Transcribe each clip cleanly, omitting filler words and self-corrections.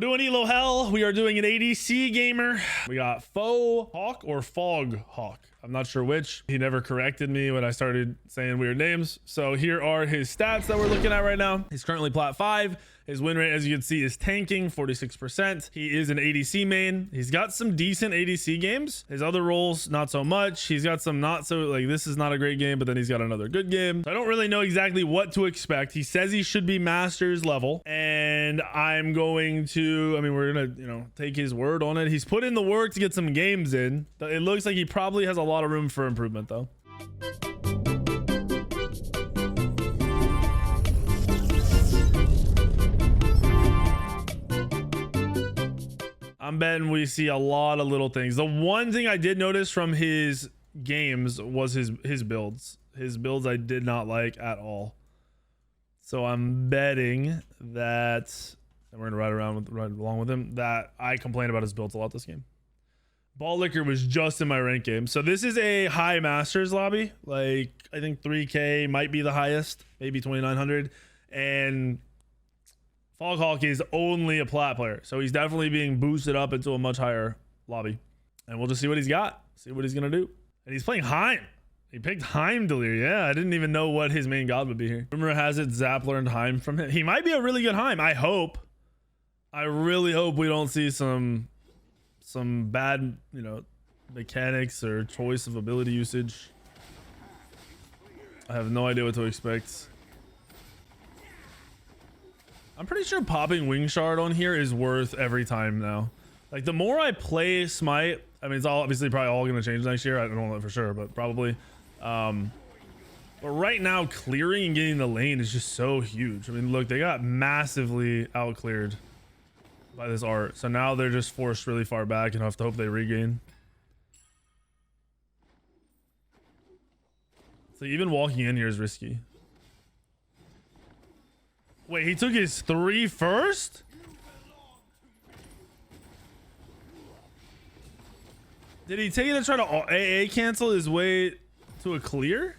doing ELO Hell. We are doing an ADC gamer. We got Faux Hawk or Fog Hawk. I'm not sure which. He never corrected me when I started saying weird names. So here are his stats that we're looking at right now. He's currently plat 5. His win rate, as you can see, is tanking, 46%. He is an ADC main. He's got some decent ADC games. His other roles, not so much. He's got some not so, like, this is not a great game, but then he's got another good game. So I don't really know exactly what to expect. He says he should be Masters level, and I'm going to, I mean, we're gonna, you know, take his word on it. He's put in the work to get some games in. It looks like he probably has a lot of room for improvement, though. I'm betting we see a lot of little things. The one thing I did notice from his games was his builds. His builds I did not like at all. So I'm betting that, and we're gonna ride along with him, that I complain about his builds a lot this game. Ball Liquor was just in my rank game. So this is a high Masters lobby. Like, I think 3K might be the highest, maybe 2,900. And Foghawk is only a plat player, so he's definitely being boosted up into a much higher lobby, and we'll just see what he's got, see what he's gonna do. And he's playing HEIM. He picked HEIM Delir. Yeah, I didn't even know what his main god would be here. Rumor has it Zap learned HEIM from him. He might be a really good HEIM. I hope. I really hope we don't see some bad, you know, mechanics or choice of ability usage. I have no idea what to expect. I'm pretty sure popping Wing Shard on here is worth every time now. Like, the more I play Smite, I mean, it's all obviously probably all going to change next year. I don't know for sure, but probably. But right now, clearing and getting the lane is just so huge. I mean, look, they got massively out cleared by this art. So now they're just forced really far back and have to hope they regain. So even walking in here is risky. Wait, he took his 3 first? Did he take it to try to AA cancel his way to a clear?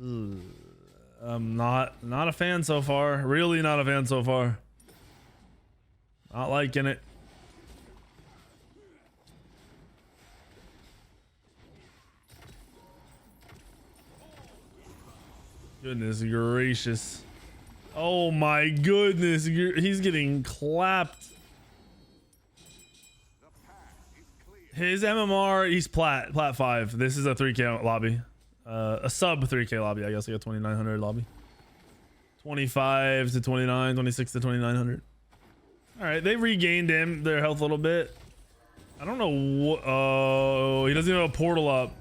I'm not a fan so far. Really not a fan so far. Not liking it. Goodness gracious. Oh my goodness. He's getting clapped. His MMR, he's plat 5. This is a 3K lobby. A sub 3K lobby, I guess. Like a 2,900 lobby. 25 to 29, 26 to 2,900. All right, they regained their health a little bit. I don't know what. Oh, he doesn't even have a portal up.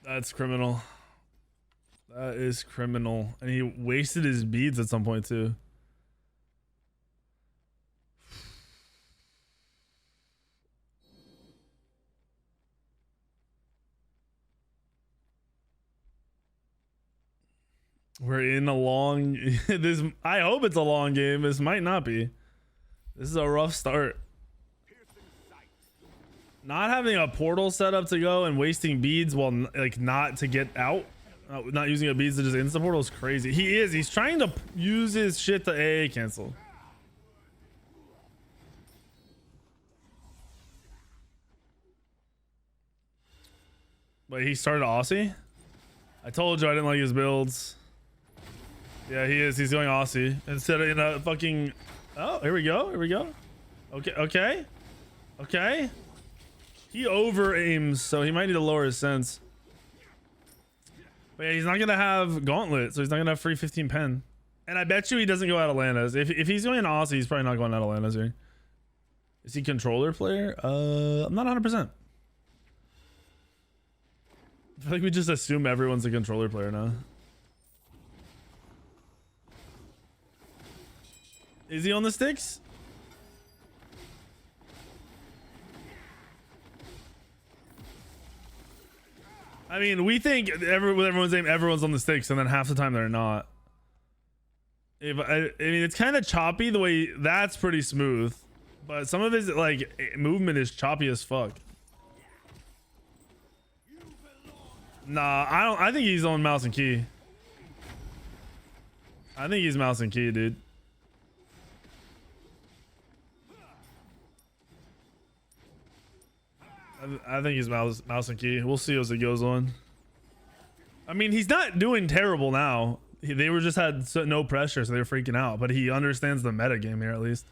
That's criminal. That is criminal. And he wasted his beads at some point too. We're in a long this. I hope it's a long game. This might not be. This is a rough start. Not having a portal set up to go and wasting beads while like not to get out, not using a beads to just insta portal is crazy. He's trying to use his shit to AA cancel. But he started Aussie. I told you I didn't like his builds. Yeah, he is. He's going Aussie instead of in a fucking. Oh, here we go. Here we go. Okay. He over aims, so he might need to lower his sense. But yeah, he's not gonna have gauntlet, so he's not gonna have free 15 pen. And I bet you he doesn't go out of Atlantis. If he's going Aussie, he's probably not going out of Atlantis here. Is he controller player? I'm not 100%. I feel like we just assume everyone's a controller player now. Is he on the sticks? I mean, we think with everyone's name, everyone's on the sticks, and then half the time they're not. I mean, it's kind of choppy the way that's pretty smooth, but some of his like movement is choppy as fuck. Nah, I don't. I think he's on mouse and key. I think he's mouse and key, dude. I think he's mouse and key. We'll see as it goes on. I mean, he's not doing terrible now. They were just had no pressure, so they were freaking out. But he understands the meta game here at least.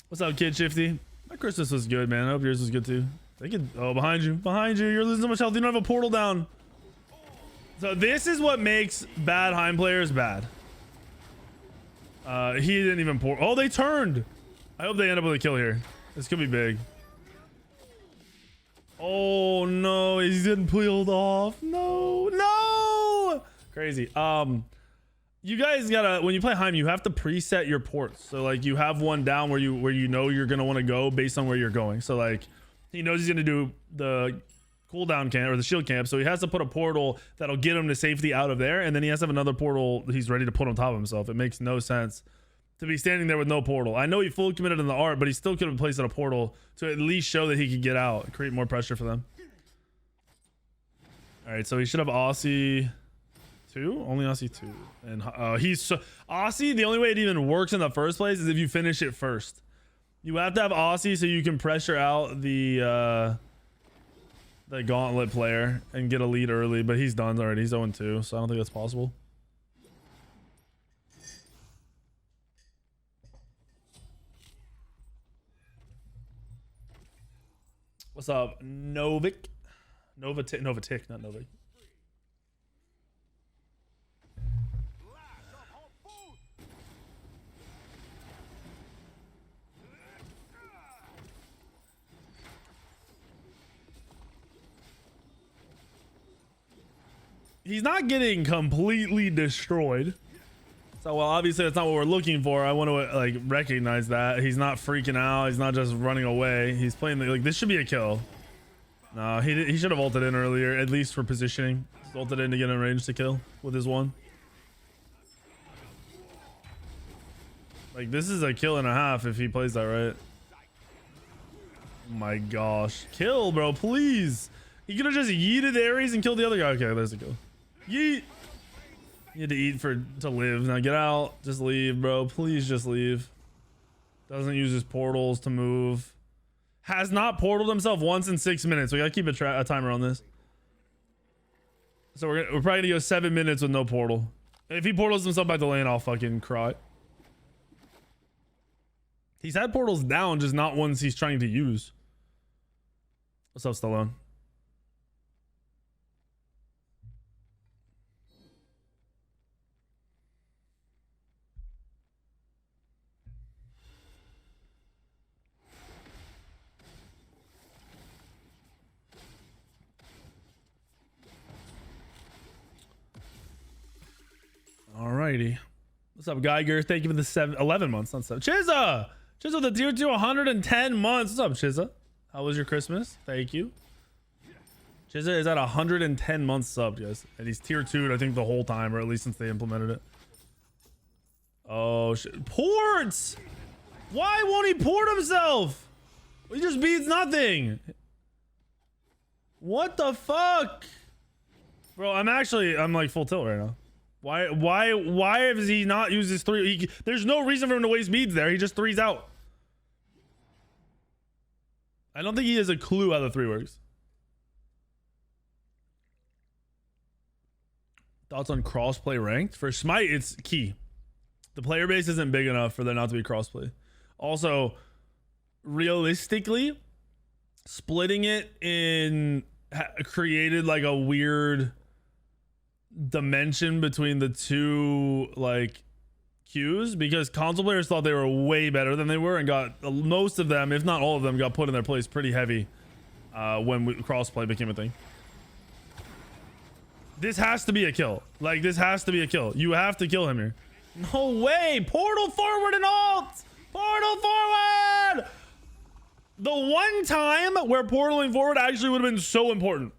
What's up, Kid Shifty? My Christmas was good, man. I hope yours was good too. They could. Oh, behind you, behind you. You're losing so much health. You don't have a portal down. So this is what makes bad HEIM players bad. He didn't even pour. Oh, they turned. I hope they end up with a kill here. This could be big. Oh no, he's getting peeled off. No, no. Crazy. You guys gotta, when you play HEIM, you have to preset your ports. So like you have one down where you know you're gonna want to go based on where you're going. So like he knows he's gonna do the cooldown camp or the shield camp, so he has to put a portal that'll get him to safety out of there, and then he has to have another portal he's ready to put on top of himself. It makes no sense to be standing there with no portal. I know he fully committed in the art, but he still could have placed a portal to at least show that he could get out, create more pressure for them. All right, so he should have Aussie 2, only Aussie 2, and he's so Aussie. The only way it even works in the first place is if you finish it first. You have to have Aussie so you can pressure out the gauntlet player and get a lead early, but he's done already. He's 0-2, so I don't think that's possible. What's up, Novik? Novatic, not Novik. He's not getting completely destroyed. So, well, obviously that's not what we're looking for. I want to like recognize that he's not freaking out. He's not just running away. He's playing like this should be a kill. No, he should have ulted in earlier, at least for positioning. He's ulted in to get in range to kill with his one. Like this is a kill and a half if he plays that right. Oh my gosh, kill, bro, please. He could have just yeeted Ares and killed the other guy. Okay, there's a kill. Yeet. You had to eat to live. Now get out. Just leave, bro. Please just leave. Doesn't use his portals to move. Has not portaled himself once in 6 minutes. We gotta keep a timer on this. So we're probably gonna go 7 minutes with no portal. If he portals himself back to lane, I'll fucking cry. He's had portals down, just not ones he's trying to use. What's up, Stallone? Alrighty. What's up, Geiger? Thank you for the 11 months, not 7. Chizza! Chizza with the tier 2, 110 months. What's up, Chizza? How was your Christmas? Thank you. Chizza is at 110 months subbed, guys. And he's tier 2'd, I think, the whole time, or at least since they implemented it. Oh, shit. Ports! Why won't he port himself? He just beats nothing. What the fuck? Bro, I'm like full tilt right now. Why has he not used his 3? There's no reason for him to waste beads there. He just 3's out. I don't think he has a clue how the 3 works. Thoughts on crossplay ranked? For Smite, it's key. The player base isn't big enough for there not to be crossplay. Also, realistically, splitting it in created like a weird dimension between the two like queues, because console players thought they were way better than they were and got most of them, if not all of them, got put in their place pretty heavy when crossplay became a thing. This has to be a kill. Like this has to be a kill. You have to kill him here. No way. Portal forward and alt. Portal forward. The one time where portaling forward actually would have been so important.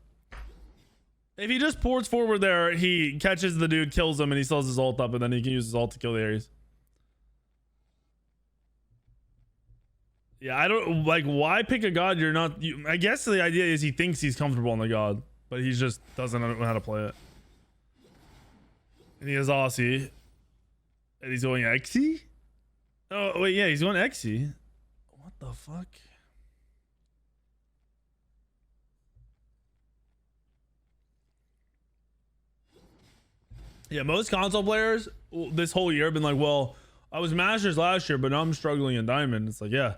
If he just ports forward there, he catches the dude, kills him, and he sells his ult up, and then he can use his ult to kill the Ares. Yeah, I don't like why pick a god you're not. I guess the idea is he thinks he's comfortable on the god, but he just doesn't know how to play it. And he has Aussie, and he's going Xy. Oh wait, yeah, he's going Xy. What the fuck? Yeah, most console players this whole year have been like, well, I was Masters last year, but now I'm struggling in Diamond. It's like, yeah,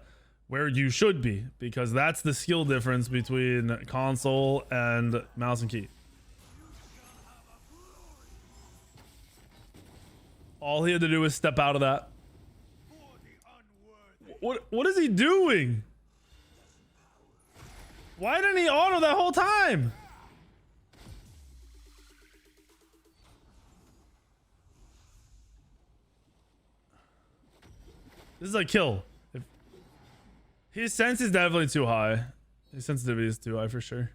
where you should be, because that's the skill difference between console and mouse and key. All he had to do was step out of that. What is he doing? Why didn't he auto that whole time? This is a kill. His sense is definitely too high. His sensitivity is too high for sure.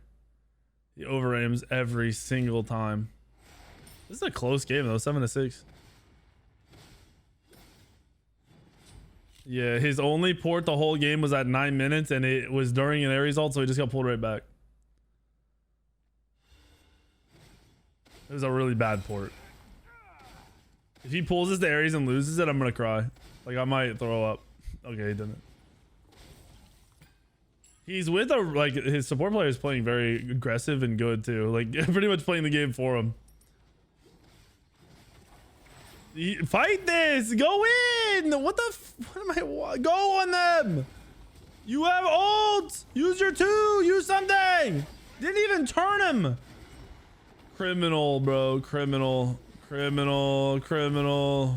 He over aims every single time. This is a close game though, 7-6. Yeah, his only port the whole game was at 9 minutes, and it was during an Ares ult, so he just got pulled right back. It was a really bad port. If he pulls this to Ares and loses it, I'm gonna cry. Like, I might throw up. Okay, he didn't. He's with a, like, his support player is playing very aggressive and good too. Like, pretty much playing the game for him. Fight this! Go in! What the what am I? Go on them! You have ult! Use your 2! Use something! Didn't even turn him! Criminal, bro. Criminal. Criminal. Criminal.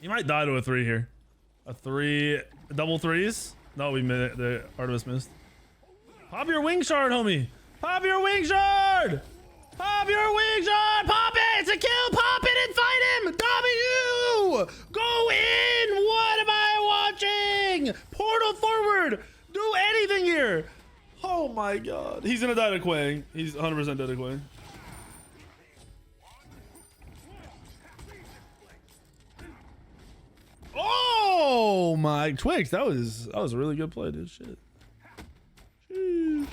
He might die to a 3 here. A 3. Double 3s? No, we missed. The Artemis missed. Pop your wing shard, homie! Pop your wing shard! Pop your wing shard! Pop it! It's a kill! Pop it and fight him! W! Go in! What am I watching? Portal forward! Do anything here! Oh my god. He's gonna die to Quang. He's 100% dead to Quang. Oh my Twix, that was a really good play, dude. Shit. Sheesh.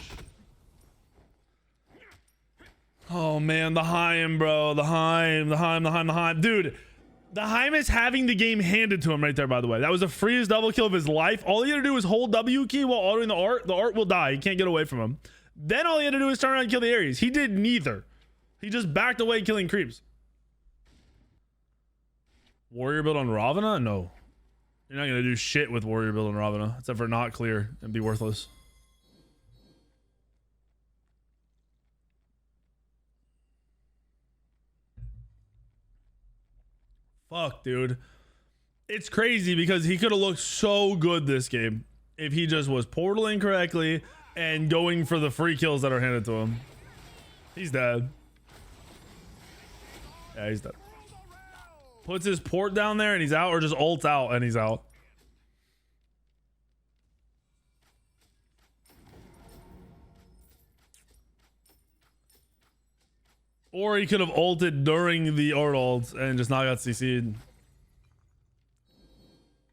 Oh man, the HEIM, bro. The HEIM. Dude, the HEIM is having the game handed to him right there, by the way. That was the freest double kill of his life. All he had to do was hold W key while autoing the art. The art will die. He can't get away from him. Then all he had to do is turn around and kill the Ares. He did neither. He just backed away killing creeps. Warrior build on Ravana? No. You're not going to do shit with warrior build on Ravana, except for not clear and be worthless. Fuck, dude. It's crazy because he could have looked so good this game if he just was portaling correctly and going for the free kills that are handed to him. He's dead. Yeah, he's dead. Puts his port down there and he's out, or just ults out and he's out. Or he could have ulted during the art ult and just not got CC'd.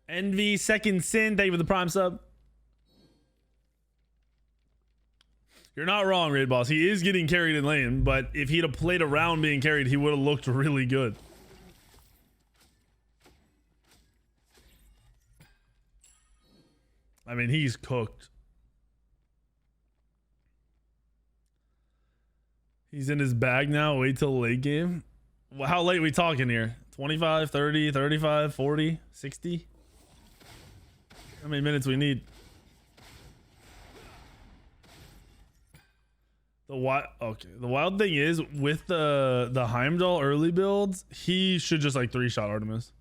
Envy, second sin, thank you for the prime sub. You're not wrong, Raid Boss. He is getting carried in lane, but if he'd have played around being carried, he would have looked really good. I mean, he's cooked. He's in his bag now. Wait till late game. Well, how late are we talking here? 25, 30, 35, 40, 60? How many minutes we need? The wild thing is with the Heimdall early builds, he should just like 3-shot Artemis.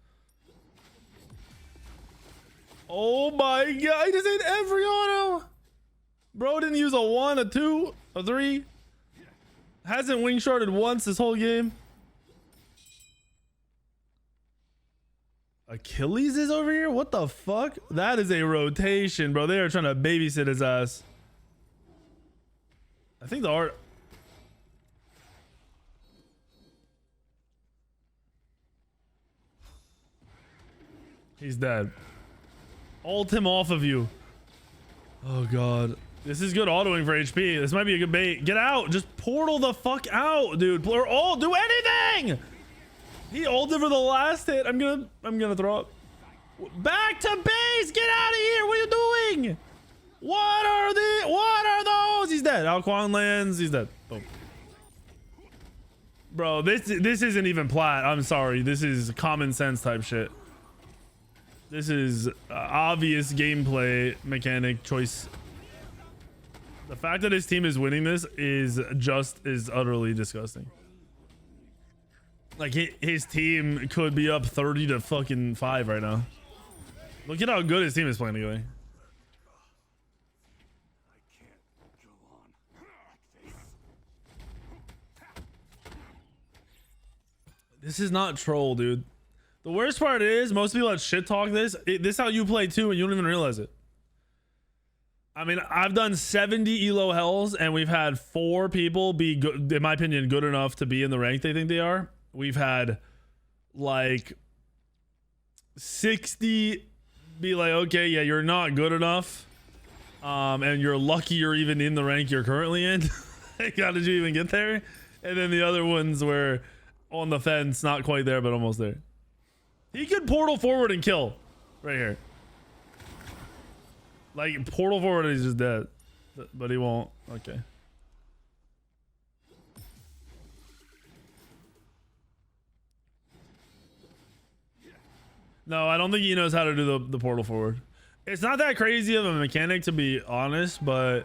Oh my god, he just hit every auto. Bro didn't use a 1, a 2, a 3. Hasn't wing sharded once this whole game. Achilles is over here? What the fuck? That is a rotation, bro. They are trying to babysit his ass. I think the art... He's dead. Ult him off of you. Oh god. This is good autoing for HP. This might be a good bait. Get out. Just portal the fuck out, dude. Or ult. Do anything. He ulted for the last hit. I'm gonna throw up. Back to base. Get out of here. What are you doing? What are those? He's dead. Ao Kuang lands. He's dead. Boom. Bro, this isn't even plat. I'm sorry. This is common sense type shit. This is obvious gameplay mechanic choice. The fact that his team is winning this is utterly disgusting. Like his team could be up 30 to fucking 5 right now. Look at how good his team is playing together. This is not troll, dude. The worst part is most people that shit talk this. This is how you play too, and you don't even realize it. I mean, I've done 70 ELO hells, and we've had 4 people be good, in my opinion, good enough to be in the rank they think they are. We've had like 60 be like, okay, yeah, you're not good enough, and you're lucky you're even in the rank you're currently in. How did you even get there? And then the other ones were on the fence, not quite there, but almost there. He could portal forward and kill right here. Like portal forward, he's just dead, but he won't. Okay. No, I don't think he knows how to do the portal forward. It's not that crazy of a mechanic, to be honest, but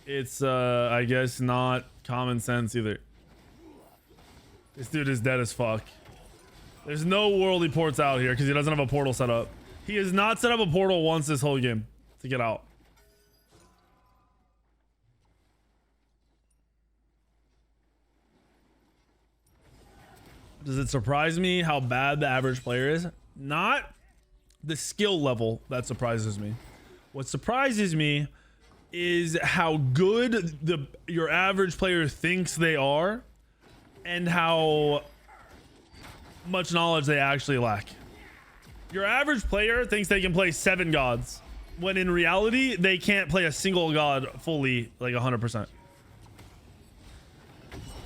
it's I guess not common sense either. This dude is dead as fuck. There's no world he ports out here because he doesn't have a portal set up. He has not set up a portal once this whole game to get out. Does it surprise me how bad the average player is? Not the skill level that surprises me. What surprises me is how good your average player thinks they are and how much knowledge they actually lack. Your average player thinks they can play 7 gods when in reality they can't play a single god fully, like 100%.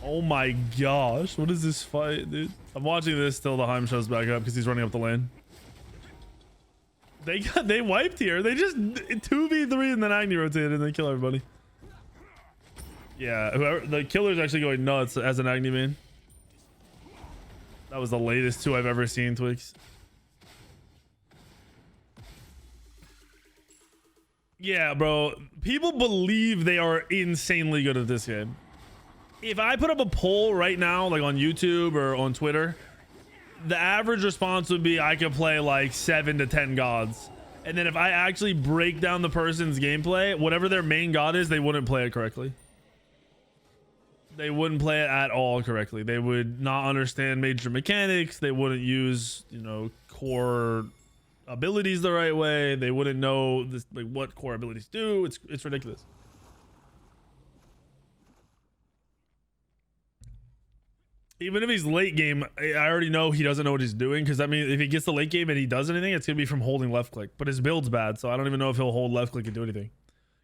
Oh my gosh, what is this fight, dude? I'm watching this till the HEIM shows back up because he's running up the lane. They wiped here. They just 2v3 and then Agni rotated and they kill everybody. Yeah, whoever the killer's actually going nuts as an Agni main. That was the latest 2 I've ever seen, Twix. Yeah, bro. People believe they are insanely good at this game. If I put up a poll right now, like on YouTube or on Twitter, the average response would be I could play like 7 to 10 gods. And then if I actually break down the person's gameplay, whatever their main god is, they wouldn't play it correctly. They wouldn't play it at all correctly. They would not understand major mechanics. They wouldn't use, you know, core abilities the right way. They wouldn't know this, like what core abilities do. It's ridiculous. Even if he's late game, I already know he doesn't know what he's doing, because I mean, if he gets the late game and he does anything, it's gonna be from holding left click. But his build's bad, so I don't even know if he'll hold left click and do anything,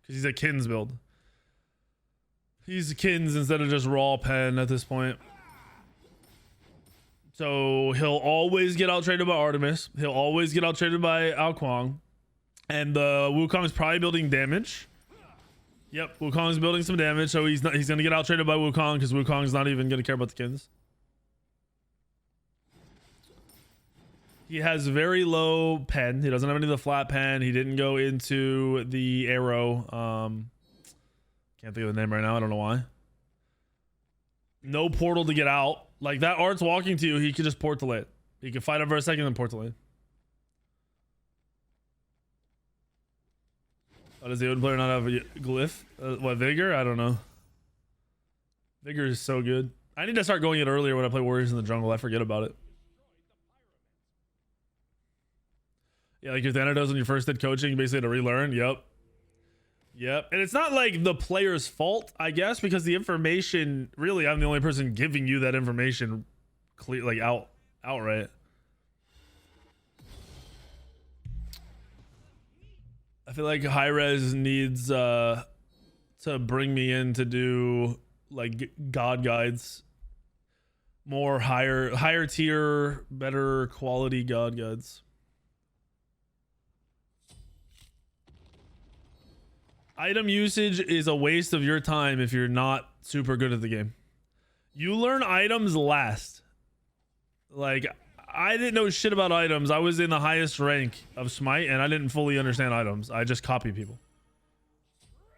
because he's a Kins build. He's Kins instead of just raw pen at this point. So he'll always get out traded by Artemis. He'll always get out traded by Ao Kuang, and the Wukong is probably building damage. Yep, Wukong's building some damage, so he's gonna get out traded by Wukong because Wukong's not even gonna care about the Kins. He has very low pen. He doesn't have any of the flat pen. He didn't go into the arrow. Can't think of the name right now. I don't know why. No portal to get out. Like that Art's walking to you. He could just port the lane. He could fight up for a second and port the lane. Oh, does the Odin player not have a glyph? What, Vigor? I don't know. Vigor is so good. I need to start going it earlier when I play Warriors in the Jungle. I forget about it. Yeah, like your Thanatos when you first did coaching, you basically had to relearn. Yep. And it's not like the player's fault, I guess, because the information, really, I'm the only person giving you that information clear, like outright. I feel like high res needs to bring me in to do like god guides, more higher tier, better quality god guides. Item usage is a waste of your time if you're not super good at the game. You learn items last. Like, I didn't know shit about items. I was in the highest rank of Smite and I didn't fully understand items. I just copy people.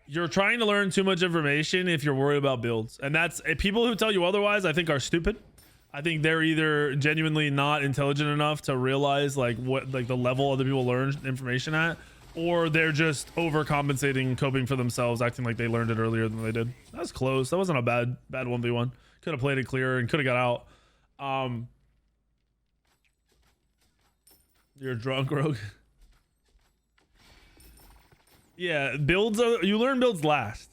You're trying to learn too much information if you're worried about builds. And that's people who tell you otherwise, I think are stupid. I think they're either genuinely not intelligent enough to realize like what like the level other people learn information at, or they're just overcompensating, coping for themselves, acting like they learned it earlier than they did. That's close. That wasn't a bad 1v1. Could have played it clearer and could have got out. You're drunk, Rogue. Yeah, builds you learn builds last.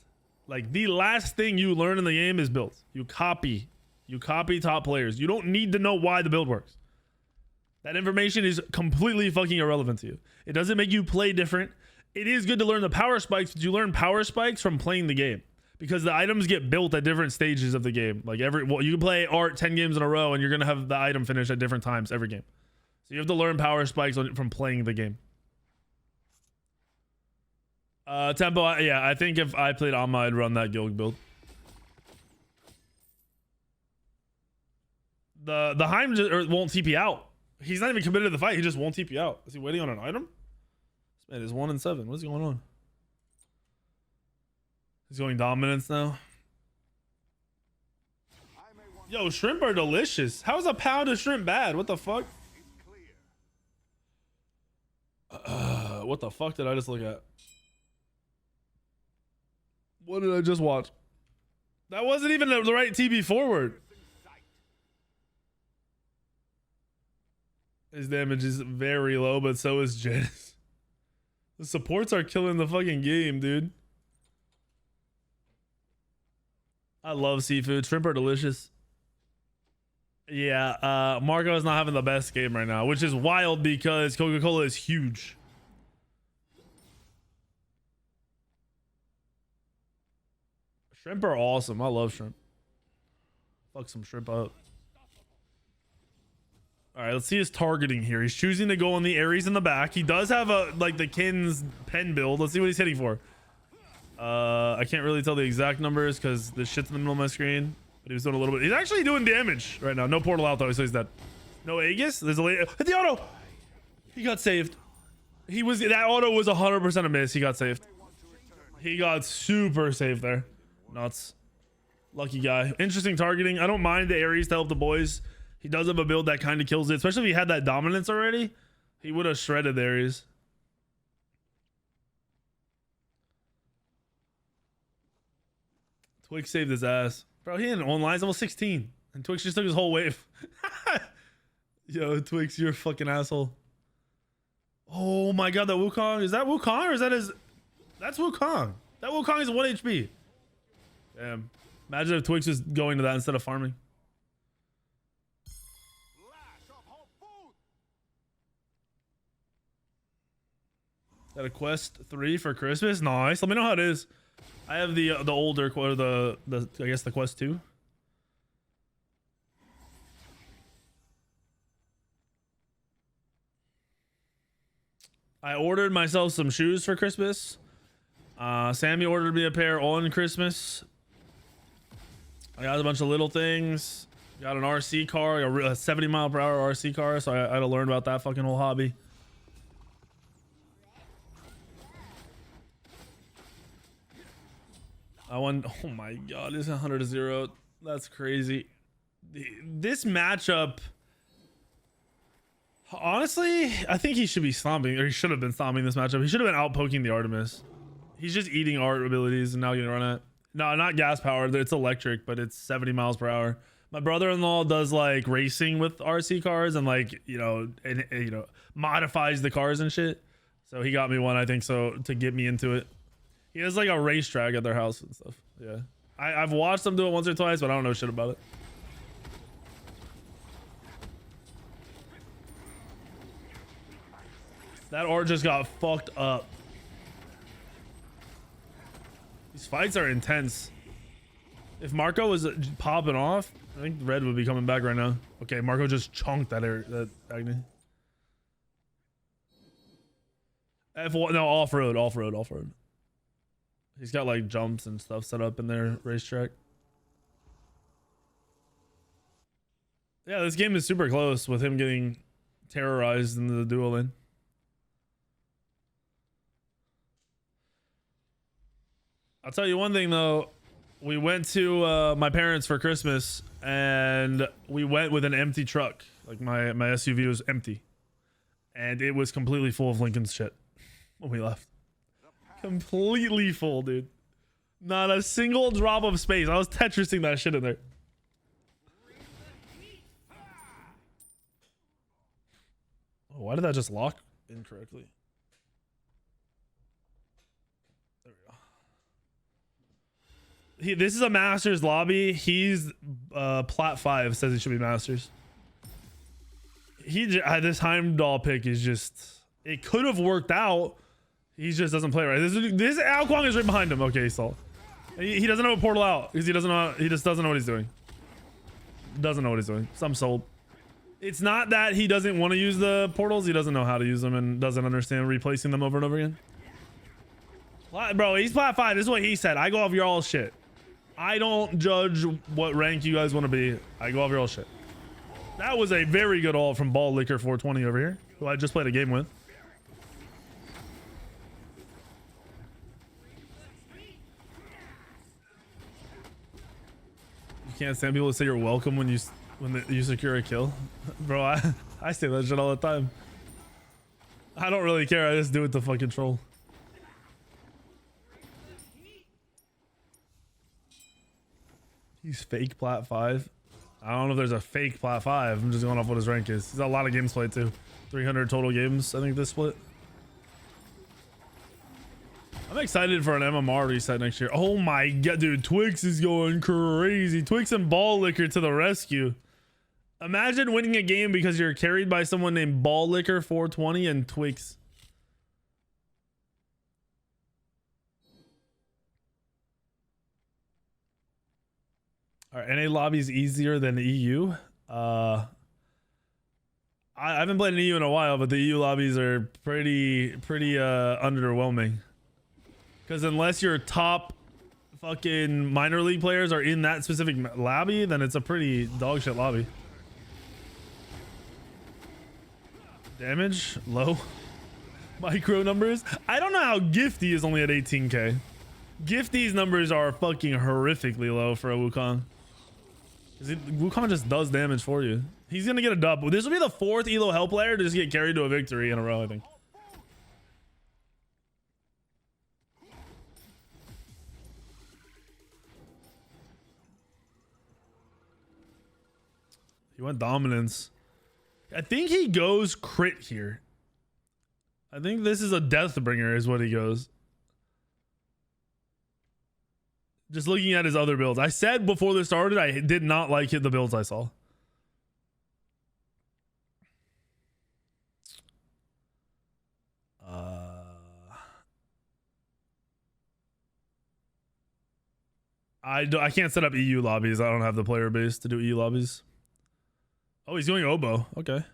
Like the last thing you learn in the game is builds. You copy top players. You don't need to know why the build works. That information is completely fucking irrelevant to you. It doesn't make you play different. It is good to learn the power spikes, but you learn power spikes from playing the game because the items get built at different stages of the game. Like you can play art 10 games in a row and you're going to have the item finish at different times every game. So you have to learn power spikes from playing the game. Tempo, yeah, I think if I played Amma, I'd run that guild build. The HEIM won't TP out. He's not even committed to the fight. He just won't TP out. Is he waiting on an item? This man is 1-7. What's going on? He's going dominance now. Yo, shrimp are delicious. How is a pound of shrimp bad? What the fuck? What the fuck did I just look at? What did I just watch? That wasn't even the right TB forward. His damage is very low, but so is Janice. The supports are killing the fucking game, dude. I love seafood. Shrimp are delicious. Yeah, Marco is not having the best game right now, which is wild because Coca-Cola is huge. Shrimp are awesome. I love shrimp. Fuck some shrimp up. All right, let's see his targeting here. He's choosing to go on the Ares in the back. He does have a like the Kin's pen build. Let's see what he's hitting for. I can't really tell the exact numbers because the shit's in the middle of my screen. But he was doing a little bit. He's actually doing damage right now. No portal out though, so he's dead. No Aegis. There's a hit the auto. He got saved. That auto was 100% a miss. He got saved. He got super saved there. Nuts. Lucky guy. Interesting targeting. I don't mind the Ares to help the boys. He does have a build that kind of kills it, especially if he had that dominance already. He would have shredded the Ares. Twix saved his ass. Bro, he didn't online. He's almost 16. And Twix just took his whole wave. Yo, Twix, you're a fucking asshole. Oh my god, that Wukong. Is that Wukong or is that his... That's Wukong. That Wukong is 1 HP. Damn. Imagine if Twix was going to that instead of farming. Got a quest 3 for Christmas. Nice. Let me know how it is. I have the older or the I guess the quest 2. I ordered myself some shoes for Christmas. Sammy ordered me a pair on Christmas. I got a bunch of little things. Got an RC car, a 70 mile per hour RC car. So I had to learn about that fucking whole hobby. I won. Oh my god, this is 100-0. That's crazy. This matchup. Honestly, I think he should be stomping, or he should have been stomping this matchup. He should have been out poking the Artemis. He's just eating art abilities and now getting run at. No, not gas powered. It's electric, but it's 70 miles per hour. My brother-in-law does like racing with RC cars and like, modifies the cars and shit. So he got me one, I think, so to get me into it. He has like a racetrack at their house and stuff. Yeah. I've watched them do it once or twice, but I don't know shit about it. That art just got fucked up. These fights are intense. If Marco was popping off, I think Red would be coming back right now. Okay, Marco just chunked that Agni. F1, no, off-road. He's got like jumps and stuff set up in their racetrack. Yeah, this game is super close with him getting terrorized in the duel lane. I'll tell you one thing though. We went to my parents for Christmas and we went with an empty truck. Like my SUV was empty. And it was completely full of Lincoln's shit when we left. Completely full, dude. Not a single drop of space. I was Tetrising that shit in there. Oh, why did that just lock incorrectly? There we go. This is a Masters lobby. He's plat 5 says he should be Masters. This Heimdall pick is just, it could have worked out. He just doesn't play right. This Ao Kwang is right behind him. Okay, he saw. He doesn't know a portal out because he just doesn't know what he's doing. Doesn't know what he's doing. So I'm sold. It's not that he doesn't want to use the portals. He doesn't know how to use them and doesn't understand replacing them over and over again. Bro, he's plat 5. This is what he said. I go off your all shit. I don't judge what rank you guys want to be. I go off your all shit. That was a very good ult from Ball Liquor 420 over here, who I just played a game with. You can't stand people to say you're welcome when you secure a kill. Bro, I say that shit all the time. I don't really care. I just do it to fucking troll. He's fake plat 5. I don't know if there's a fake plat 5. I'm just going off what his rank is. He's got a lot of games played too. 300 total games, I think, this split. I'm excited for an MMR reset next year. Oh my god, dude. Twix is going crazy. Twix and Ball Liquor to the rescue. Imagine winning a game because you're carried by someone named Ball Liquor 420 and Twix. All right, NA lobby is easier than EU. I haven't played an EU in a while, but the EU lobbies are pretty underwhelming. Because unless your top fucking minor league players are in that specific lobby, then it's a pretty dog shit lobby. Damage low. Micro numbers. I don't know how Gifty is only at 18k. Gifty's numbers are fucking horrifically low for a Wukong. Wukong just does damage for you. He's gonna get a dub. This will be the 4th ELO help player to just get carried to a victory in a row, I think. He went dominance. I think he goes crit here. I think this is a Deathbringer is what he goes. Just looking at his other builds. I said before this started, I did not like the builds I saw. I can't set up EU lobbies. I don't have the player base to do EU lobbies. Oh, he's doing oboe. Okay.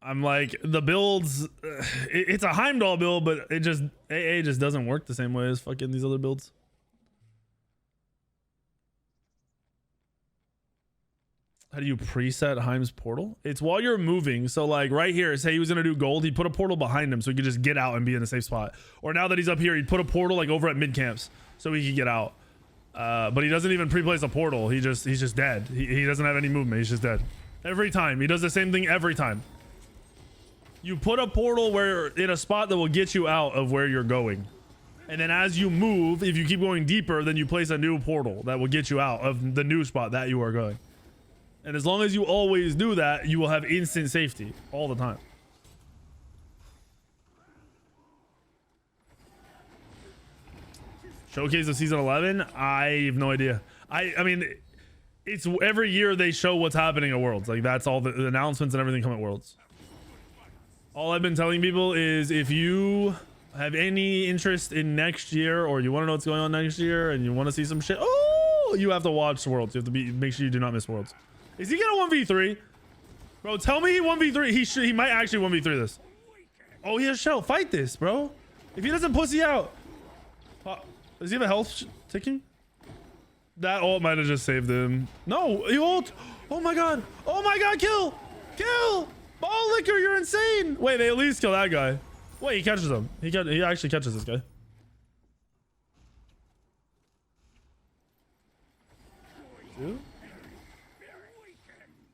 I'm like, the builds, it's a Heimdall build, but it just, AA just doesn't work the same way as fucking these other builds. How do you preset Heim's portal? It's while you're moving. So like right here, say he was gonna do gold, he'd put a portal behind him so he could just get out and be in a safe spot. Or now that he's up here, he'd put a portal like over at mid camps so he could get out. But he doesn't even pre-place a portal. He's just dead. He doesn't have any movement. He's just dead. Every time. He does the same thing every time. You put a portal where in a spot that will get you out of where you're going. And then as you move, if you keep going deeper, then you place a new portal that will get you out of the new spot that you are going. And as long as you always do that, you will have instant safety all the time. Showcase of season 11? I have no idea. I mean, it's every year they show what's happening at Worlds. Like that's all the announcements and everything come at Worlds. All I've been telling people is if you have any interest in next year, or you want to know what's going on next year and you want to see some shit, oh, you have to watch Worlds. You have to make sure you do not miss Worlds. Is he gonna 1v3? Bro, tell me he 1v3. He might actually 1v3 this. Oh, he has shell. Fight this, bro. If he doesn't pussy out. Does he have a health ticking? That ult might have just saved him. No, he ult. Oh my god. Oh my god, kill. Kill. Ball liquor, you're insane. Wait, they at least kill that guy. Wait, he catches him. He actually catches this guy. Two?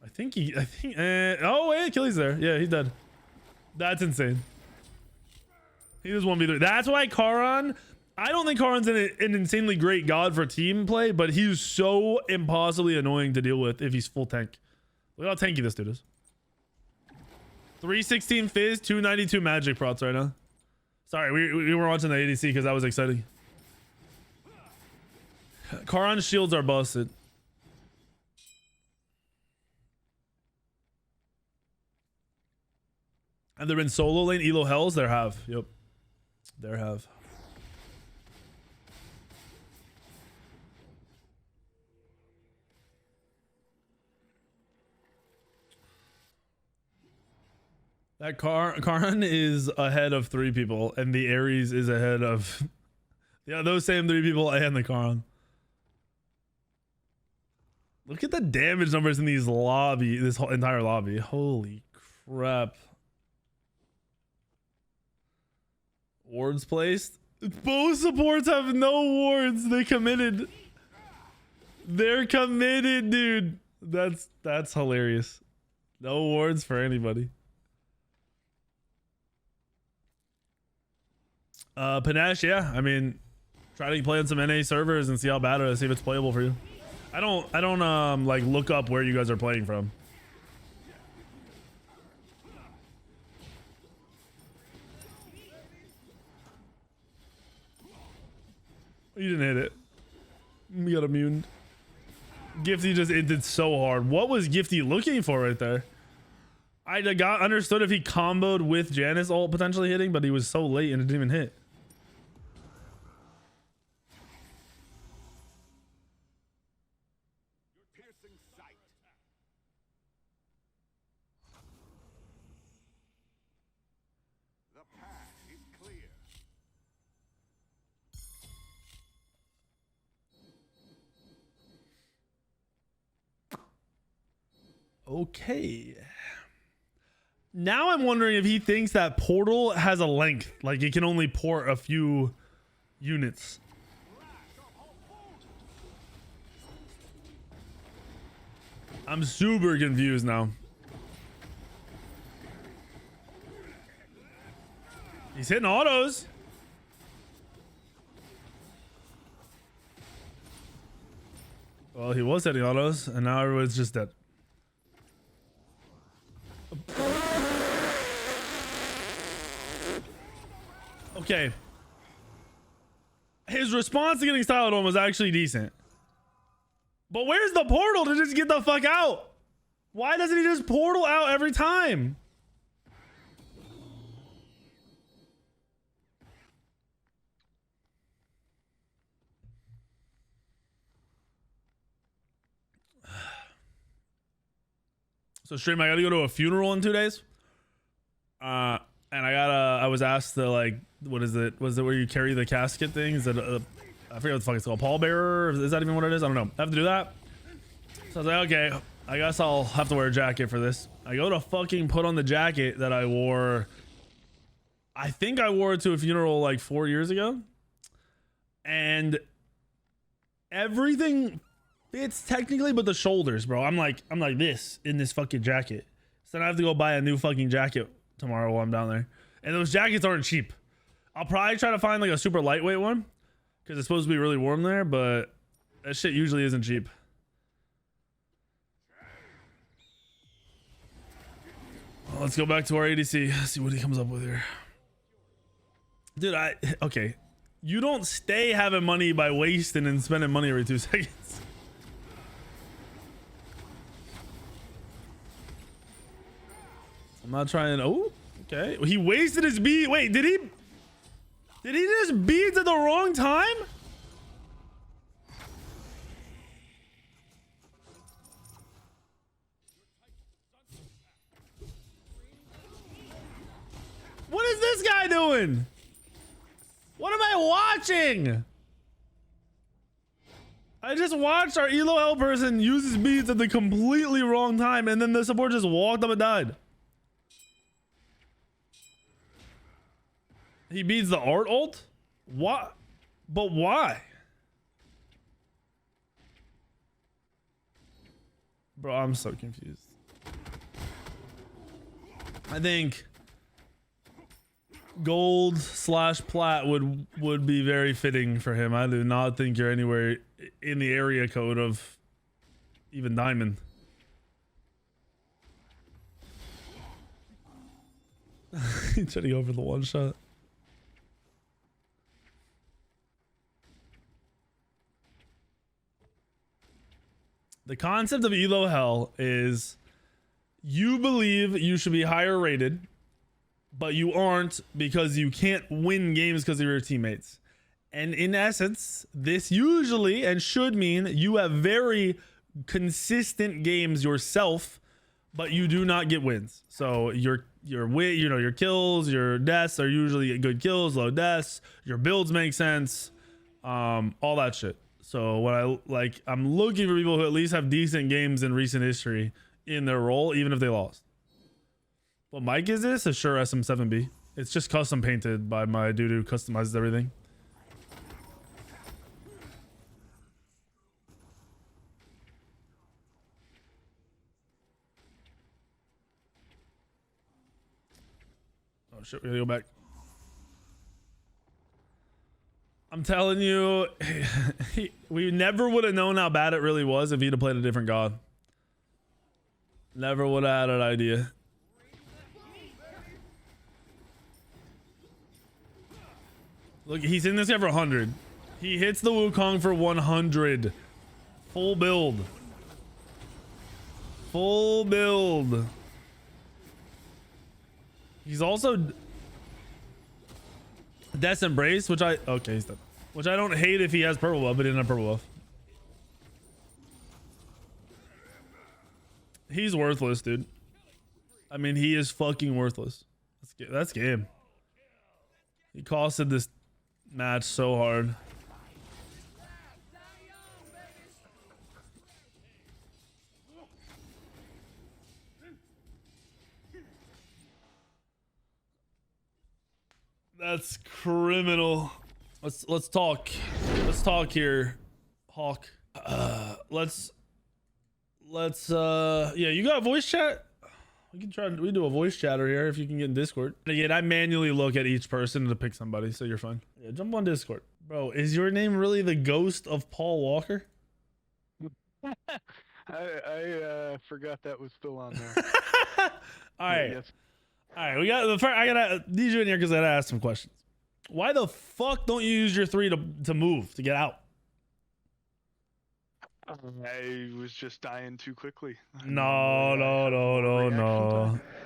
I think oh wait, Achilles there. Yeah, he's dead. That's insane. He was 1v3. That's why Charon, I don't think Charon's an insanely great god for team play, but he's so impossibly annoying to deal with if he's full tank. Look how tanky this dude is. 316 Fizz, 292 Magic Prots right now. Sorry, we were watching the ADC because that was exciting. Charon's shields are busted. Have there been solo lane ELO hells? There have. Yep. There have. That Karin is ahead of 3 people, and the Ares is ahead of yeah, those same 3 people and the Karin. Look at the damage numbers in this whole entire lobby. Holy crap. Wards placed. Both supports have no wards. They committed. They're committed, dude. That's hilarious. No wards for anybody. Panache, yeah. I mean, try to play on some NA servers and see how bad it is. See if it's playable for you. I don't like look up where you guys are playing from. You didn't hit it. We got immune. Gifty just ended so hard. What was Gifty looking for right there? I got understood if he comboed with Janice ult potentially hitting, but he was so late and it didn't even hit. Piercing sight. The path is clear. Okay. Now I'm wondering if he thinks that portal has a length, like it can only port a few units. I'm super confused now. He's hitting autos. Well, he was hitting autos, and now everyone's just dead. Okay. His response to getting styled on was actually decent. But where's the portal to just get the fuck out? Why doesn't he just portal out every time? So stream, I gotta go to a funeral in 2 days. And I was asked to, like, what is it? Was it where you carry the casket thing? Is it I forget what the fuck it's called. Pallbearer? Is that even what it is? I don't know. I have to do that. So I was like, okay, I guess I'll have to wear a jacket for this. I go to fucking put on the jacket that I wore. I think I wore it to a funeral like 4 years ago. And everything fits technically, but the shoulders, bro. I'm like this in this fucking jacket. So then I have to go buy a new fucking jacket tomorrow while I'm down there. And those jackets aren't cheap. I'll probably try to find like a super lightweight one because it's supposed to be really warm there, but that shit usually isn't cheap. Well, let's go back to our ADC. See what he comes up with here. Dude, okay. You don't stay having money by wasting and spending money every 2 seconds. I'm not trying. Oh, okay. He wasted his B. Wait, did he? Did he just beat at the wrong time? What is this guy doing? What am I watching? I just watched our ELO L person use his beads at the completely wrong time, and then the support just walked up and died. He beats the art ult? What? But why? Bro, I'm so confused. I think gold / plat would be very fitting for him. I do not think you're anywhere in the area code of even diamond. He's trying to go for the one shot. The concept of ELO Hell is you believe you should be higher rated, but you aren't because you can't win games because of your teammates. And in essence, this usually and should mean you have very consistent games yourself, but you do not get wins. So your kills, your deaths are usually good kills, low deaths. Your builds make sense, all that shit. So what I'm looking for people who at least have decent games in recent history in their role, even if they lost. What mic is this? A Shure SM7B. It's just custom painted by my dude who customizes everything. Oh shit, we gotta go back. I'm telling you, we never would have known how bad it really was if he'd have played a different god. Never would have had an idea. Look, he's in this guy for 100. He hits the Wukong for 100. Full build. Full build. He's also Death's Embrace, which okay, he's dead. Which I don't hate if he has purple buff, but he didn't have purple buff. He's worthless, dude. I mean, he is fucking worthless. That's game. He costed this match so hard. That's criminal. Let's talk. Let's talk here, Hawk. Let's yeah, you got voice chat? We can try. We do a voice chatter here if you can get in Discord. Again, I manually look at each person to pick somebody, so you're fine. Yeah, jump on Discord, bro. Is your name really the ghost of Paul Walker? I forgot that was still on there. All right. Yes. All right, we got the first. I gotta need you in here because I gotta ask some questions. Why the fuck don't you use your 3 to move to get out? I was just dying too quickly. No.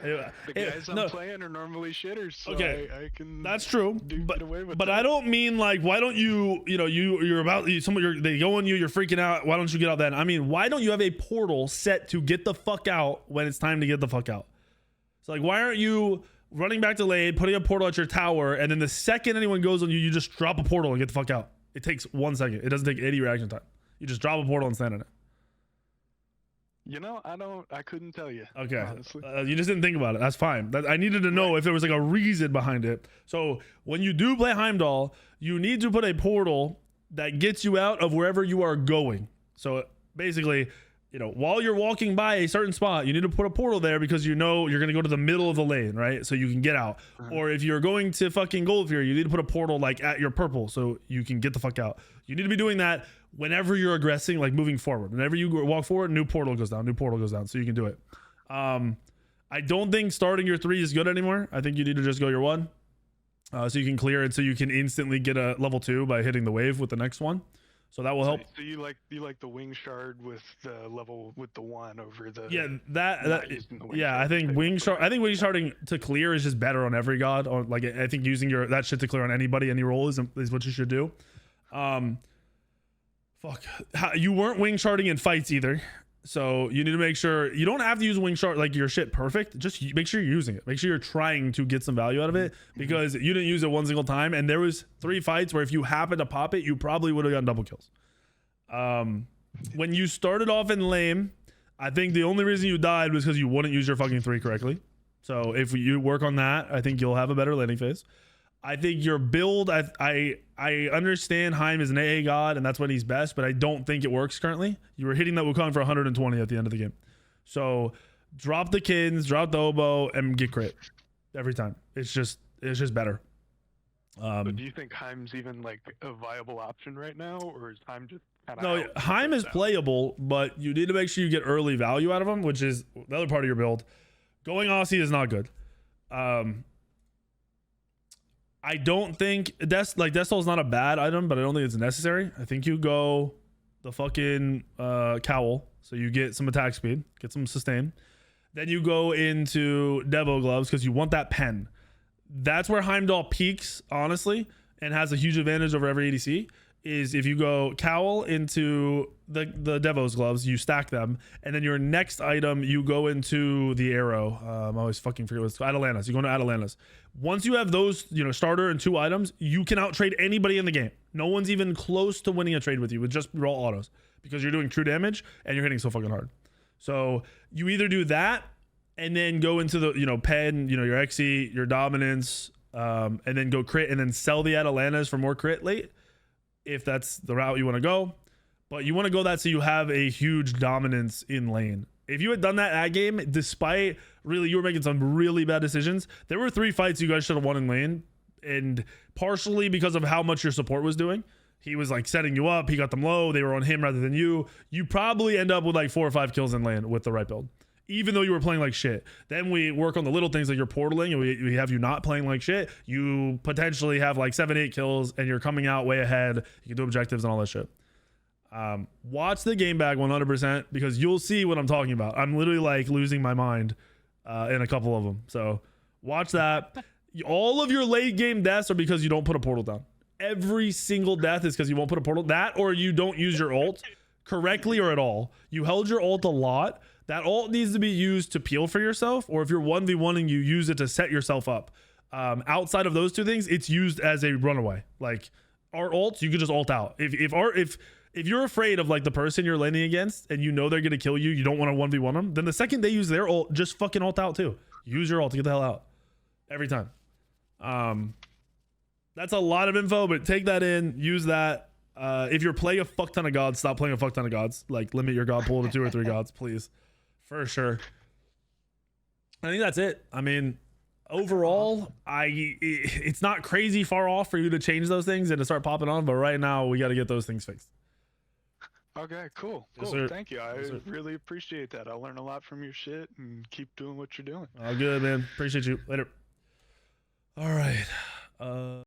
The guys I'm playing are normally shitters, so Okay, I can. that's true. Get away with But that. I don't mean like why don't you you're about they go on you, you're freaking out. Why don't you get out then? I mean, why don't you have a portal set to get the fuck out when it's time to get the fuck out? So like, why aren't you running back to lane, putting a portal at your tower, and then the second anyone goes on you, you just drop a portal and get the fuck out? It takes 1 second. It doesn't take any reaction time. You just drop a portal and stand in it. You know, I couldn't tell you. Okay. Honestly. You just didn't think about it. That's fine. I needed to know if there was like a reason behind it. So when you do play Heimdall, you need to put a portal that gets you out of wherever you are going. So basically, while you're walking by a certain spot, you need to put a portal there because you're going to go to the middle of the lane, right? So you can get out. Or if you're going to fucking Goldfear, you need to put a portal like at your purple so you can get the fuck out. You need to be doing that whenever you're aggressing, like moving forward. Whenever you walk forward, new portal goes down, so you can do it. I don't think starting your 3 is good anymore. I think you need to just go your 1 so you can clear it so you can instantly get a level 2 by hitting the wave with the next one. So that will help. So you like the wing shard with the level with the 1 over the Yeah, not using the wing yeah, shard I think type wing of shard. I think wing sharding to clear is just better on every god. Or like I think using that shit to clear on anybody, any role is what you should do. Fuck, you weren't wing sharding in fights either. So you need to make sure you don't have to use wing shard like your shit perfect. Just make sure you're using it. Make sure you're trying to get some value out of it, because you didn't use it one single time. And there was 3 fights where if you happened to pop it, you probably would have gotten double kills. When you started off in lame, I think the only reason you died was because you wouldn't use your fucking 3 correctly. So if you work on that, I think you'll have a better landing phase. I think your build, I understand HEIM is an AA god and that's when he's best, but I don't think it works currently. You were hitting that Wukong for 120 at the end of the game. So drop the kins, drop the oboe, and get crit every time. It's just better. But do you think HEIM's even like a viable option right now, or is HEIM just kind of no? HEIM is playable, but you need to make sure you get early value out of him, which is the other part of your build. Going Aussie is not good. I don't think Death Toll is not a bad item, but I don't think it's necessary. I think you go the fucking cowl, so you get some attack speed, get some sustain. Then you go into Devo gloves because you want that pen. That's where Heimdall peaks, honestly, and has a huge advantage over every ADC. Is if you go cowl into the Devo's gloves, you stack them, and then your next item you go into the arrow. I always fucking forget what's Atalanta's. You go into Atalanta's. Once you have those, starter and 2 items, you can out trade anybody in the game. No one's even close to winning a trade with you with just raw autos, because you're doing true damage and you're hitting so fucking hard. So you either do that and then go into the pen, your XE, your dominance, and then go crit and then sell the Atalanta's for more crit late, if that's the route you want to go. But you want to go that so you have a huge dominance in lane. If you had done that game, despite really you were making some really bad decisions, there were 3 fights you guys should have won in lane, and partially because of how much your support was doing. He was like setting you up, he got them low, they were on him rather than you. You probably end up with like 4 or 5 kills in lane with the right build, even though you were playing like shit. Then we work on the little things like your portaling, and we have you not playing like shit. You potentially have like 7-8 kills and you're coming out way ahead. You can do objectives and all that shit. Watch the game back 100%, because you'll see what I'm talking about. I'm literally like losing my mind in a couple of them. So watch that. All of your late game deaths are because you don't put a portal down. Every single death is because you won't put a portal. That, or you don't use your ult correctly or at all. You held your ult a lot. That ult needs to be used to peel for yourself, or if you're 1v1ing, you use it to set yourself up. Outside of those 2 things, it's used as a runaway. Like our ults, you could just ult out. If you're afraid of like the person you're landing against and you know they're gonna kill you, you don't want to 1v1 them, then the second they use their ult, just fucking ult out too. Use your ult to get the hell out every time. That's a lot of info, but take that in, use that. If you're playing a fuck ton of gods, stop playing a fuck ton of gods. Like limit your god pool to 2 or 3 gods, please, for sure. I think that's it. I mean, overall, it's not crazy far off for you to change those things and to start popping on, but right now we got to get those things fixed. Okay, cool. Yes, Cool. sir. Thank you. I Yes, sir. really appreciate that. I'll learn a lot from your shit and keep doing what you're doing. All good, man. Appreciate you. Later. All right.